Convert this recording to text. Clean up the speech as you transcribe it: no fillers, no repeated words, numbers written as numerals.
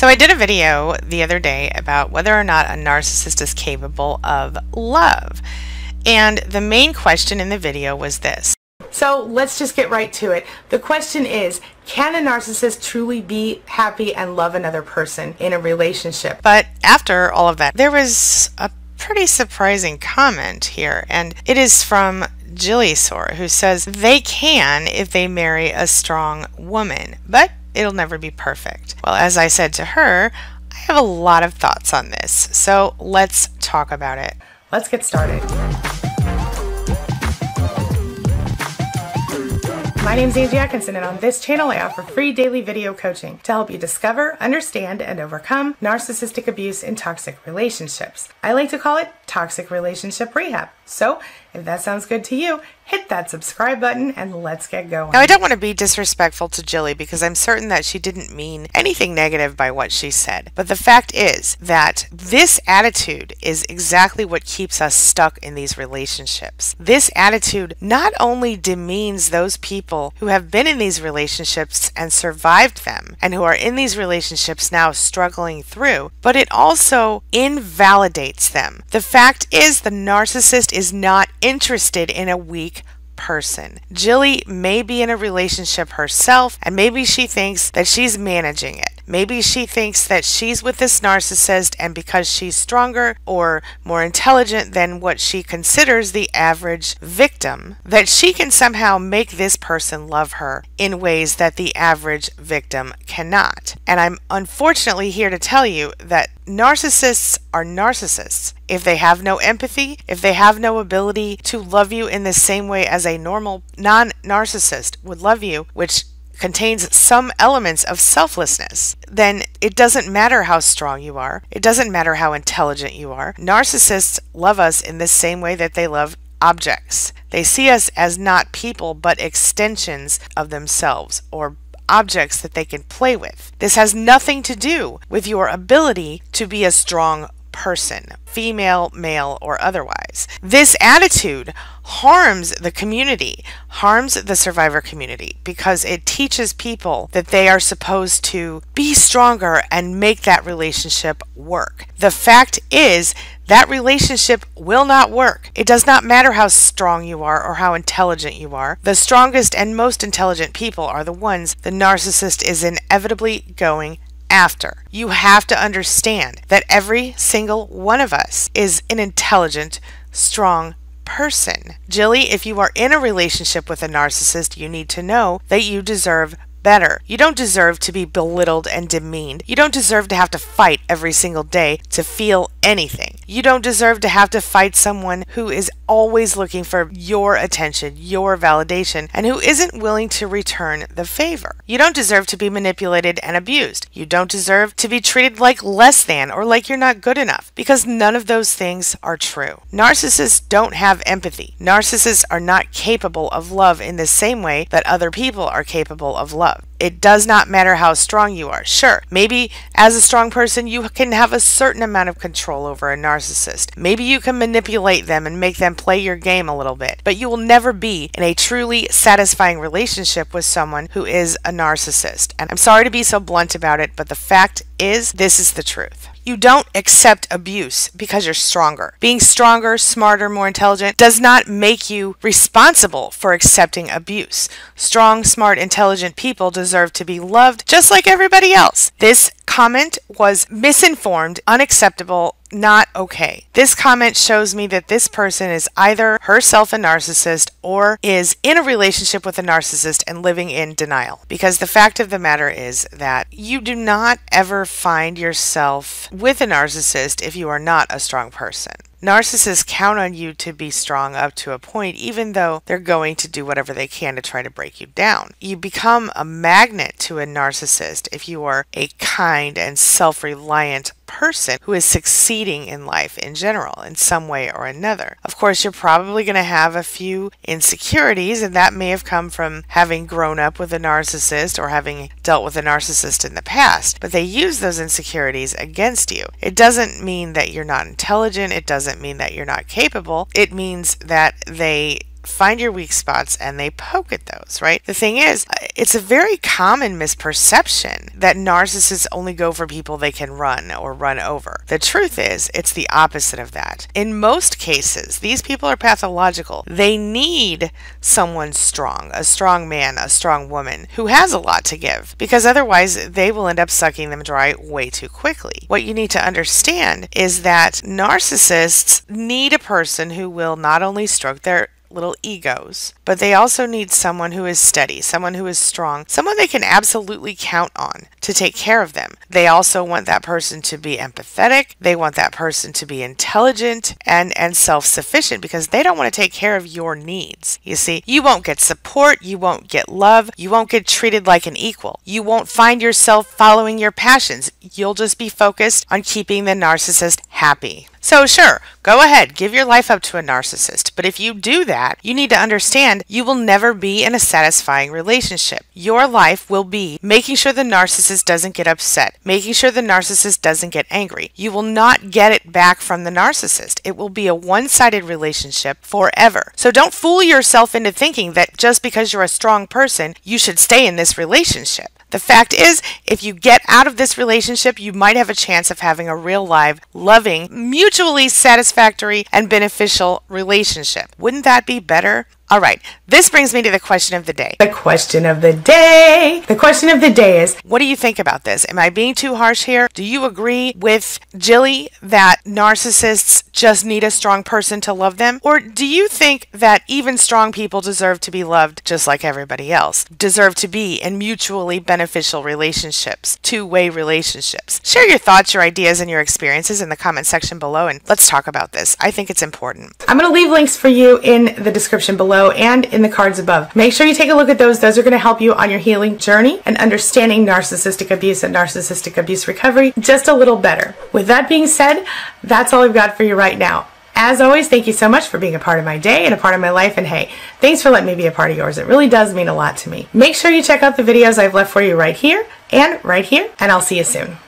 So I did a video the other day about whether or not a narcissist is capable of love. And the main question in the video was this. So let's just get right to it. The question is, can a narcissist truly be happy and love another person in a relationship? But after all of that, there was a pretty surprising comment here, and it is from Jilly, who says they can if they marry a strong woman, but it'll never be perfect. Well, as I said to her, I have a lot of thoughts on this, so let's talk about it. Let's get started. My name is Angie Atkinson, and on this channel I offer free daily video coaching to help you discover, understand, and overcome narcissistic abuse in toxic relationships. I like to call it toxic relationship rehab. So, if that sounds good to you, hit that subscribe button and let's get going. Now, I don't want to be disrespectful to Jilly because I'm certain that she didn't mean anything negative by what she said. But the fact is that this attitude is exactly what keeps us stuck in these relationships. This attitude not only demeans those people who have been in these relationships and survived them and who are in these relationships now struggling through, but it also invalidates them. The fact is the narcissist is not interested in a weak person. Jilly may be in a relationship herself, and maybe she thinks that she's managing it. Maybe she thinks that she's with this narcissist, and because she's stronger or more intelligent than what she considers the average victim, that she can somehow make this person love her in ways that the average victim cannot. And I'm unfortunately here to tell you that narcissists are narcissists. If they have no empathy, if they have no ability to love you in the same way as a normal non-narcissist would love you, which contains some elements of selflessness, then it doesn't matter how strong you are. It doesn't matter how intelligent you are. Narcissists love us in the same way that they love objects. They see us as not people, but extensions of themselves, or objects that they can play with. This has nothing to do with your ability to be a strong person, female, male, or otherwise. This attitude harms the community, harms the survivor community, because it teaches people that they are supposed to be stronger and make that relationship work. The fact is, that relationship will not work. It does not matter how strong you are or how intelligent you are. The strongest and most intelligent people are the ones the narcissist is inevitably going after. You have to understand that every single one of us is an intelligent, strong person. Jilly, if you are in a relationship with a narcissist, you need to know that you deserve better. You don't deserve to be belittled and demeaned. You don't deserve to have to fight every single day to feel anything. You don't deserve to have to fight someone who is always looking for your attention, your validation, and who isn't willing to return the favor. You don't deserve to be manipulated and abused. You don't deserve to be treated like less than or like you're not good enough, because none of those things are true. Narcissists don't have empathy. Narcissists are not capable of love in the same way that other people are capable of love. It does not matter how strong you are. Sure, maybe as a strong person you can have a certain amount of control over a narcissist. Maybe you can manipulate them and make them play your game a little bit, but you will never be in a truly satisfying relationship with someone who is a narcissist. And I'm sorry to be so blunt about it, but the fact is, this is the truth. You don't accept abuse because you're stronger. Being stronger, smarter, more intelligent does not make you responsible for accepting abuse. Strong, smart, intelligent people deserve to be loved just like everybody else. This comment was misinformed, unacceptable, not okay. This comment shows me that this person is either herself a narcissist or is in a relationship with a narcissist and living in denial. Because the fact of the matter is that you do not ever find yourself with a narcissist if you are not a strong person. Narcissists count on you to be strong up to a point, even though they're going to do whatever they can to try to break you down. You become a magnet to a narcissist if you are a kind and self-reliant person who is succeeding in life in general in some way or another. Of course, you're probably going to have a few insecurities, and that may have come from having grown up with a narcissist or having dealt with a narcissist in the past, but they use those insecurities against you. It doesn't mean that you're not intelligent. It doesn't mean that you're not capable. It means that they find your weak spots and they poke at those, right? The thing is, it's a very common misperception that narcissists only go for people they can run or run over. The truth is, it's the opposite of that. In most cases, these people are pathological. They need someone strong, a strong man, a strong woman who has a lot to give, because otherwise they will end up sucking them dry way too quickly. What you need to understand is that narcissists need a person who will not only stroke their little egos, but they also need someone who is steady, someone who is strong, someone they can absolutely count on to take care of them. They also want that person to be empathetic. They want that person to be intelligent and self-sufficient, because they don't want to take care of your needs. You see, you won't get support, you won't get love, you won't get treated like an equal. You won't find yourself following your passions. You'll just be focused on keeping the narcissist happy. So sure, go ahead, give your life up to a narcissist. But if you do that, you need to understand you will never be in a satisfying relationship. Your life will be making sure the narcissist doesn't get upset, making sure the narcissist doesn't get angry. You will not get it back from the narcissist. It will be a one-sided relationship forever. So don't fool yourself into thinking that just because you're a strong person, you should stay in this relationship. The fact is, if you get out of this relationship, you might have a chance of having a real, live, loving, mutually satisfactory, and beneficial relationship. Wouldn't that be better? All right, this brings me to the question of the day. The question of the day is, what do you think about this? Am I being too harsh here? Do you agree with Jilly that narcissists just need a strong person to love them? Or do you think that even strong people deserve to be loved just like everybody else? Deserve to be in mutually beneficial relationships, two-way relationships? Share your thoughts, your ideas, and your experiences in the comment section below, and let's talk about this. I think it's important. I'm going to leave links for you in the description below and in the cards above. Make sure you take a look at those. Those are going to help you on your healing journey and understanding narcissistic abuse and narcissistic abuse recovery just a little better. With that being said, that's all I've got for you right now. As always, thank you so much for being a part of my day and a part of my life, and hey, thanks for letting me be a part of yours. It really does mean a lot to me. Make sure you check out the videos I've left for you right here, and I'll see you soon.